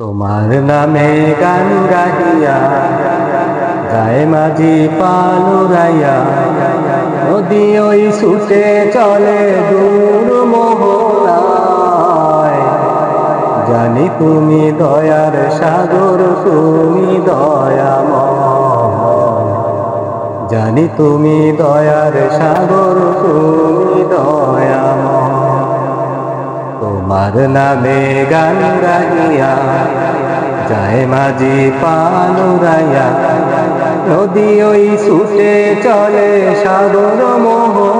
তোমার নামে গান গাহিয়া যায় মাঝি পালুরাইয়া, নদী ওই ছুটে চলে দূর মোহনায়। জানি তুমি দয়ার সাগর, তুমি দয়াময়। জানি তুমি দয়ার সাগর, তুমি দয়াময়। তোমার নামে গান গাহিয়া যায় মাঝি পালুরাইয়া, নদী ওই ছুটে চলে সাগর মোহনায়।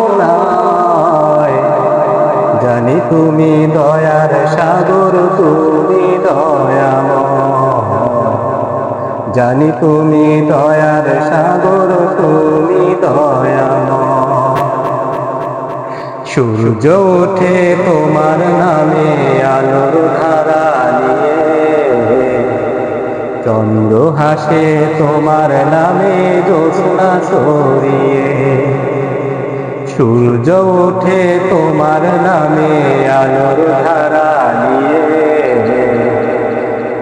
জানি তুমি দয়ার সাগর, তুমি দয়াময়। জানি তুমি দয়ার সাগর, তুমি দয়াময়। সূর্য ওঠে তোমার নামে আলোর ধারা নিয়ে, চন্দ্র হাসে তোমার নামে জ্যোৎস্না ছড়িয়ে। সূর্য ওঠে তোমার নামে আলোর ধারা নিয়ে,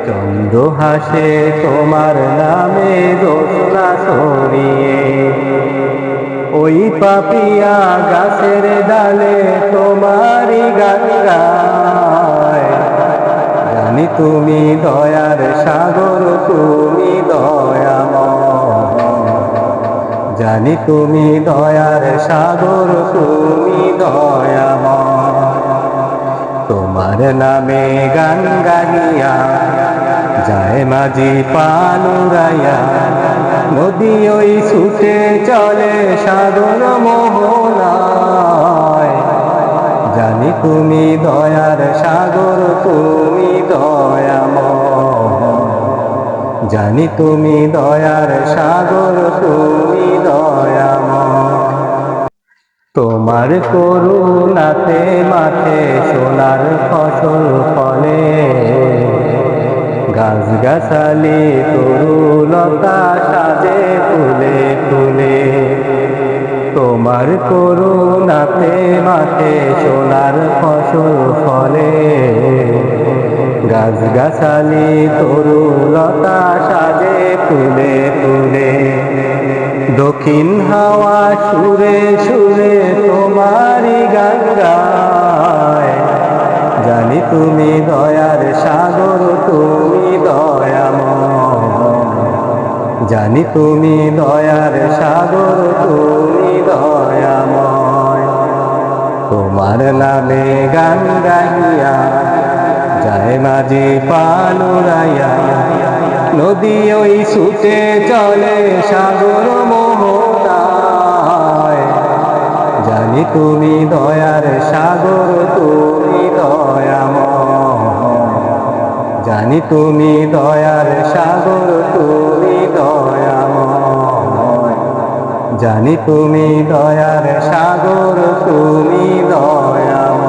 চন্দ্র হাসে তোমার নামে জ্যোৎস্না ছড়িয়ে। ওই পাপিয়া গাছের ডালে তোমারি গান গায়। জানি তুমি দয়ার সাগর, তুমি দয়াময়। জানি তুমি দয়ার সাগর, তুমি দয়াময়। তোমার নামে গান গাহিয়া যায় মাঝি পালুরাইয়া, নদী ওই ছুটে চলে সাগর মোহনায়। জানি তুমি দয়ার সাগর, তুমি দয়াময়। জানি তুমি দয়ার সাগর, তুমি দয়াময়। তোমার করুণাতে মাঠে সোনার ফসল ফলে, গাছ গাছালি তরুলতা সাজে ফুলে ফুলে। তোমার করুণাতে মাঠে সোনার ফসল ফলে, গাছ গাছালি তরুলতা সাজে ফুলে ফুলে। দক্ষিণ হাওয়া সুরে সুরে তোমারি গান গায়। জানি তুমি দয়ার সাগর, তুমি দয়াময়। জানি তুমি দয়ার সাগর, তুমি দয়াময়। তোমার নামে গান গাহিয়া যায় মাঝি পালুরাইয়া, নদী ওই ছুটে চলে সাগর মোহনায়। জানি তুমি দয়ার সাগর, তুমি দয়াময়। জানি তুমি দয়ার সাগর, তুমি দয়াময়। জানি তুমি দয়ার সাগর, তুমি দয়াময়।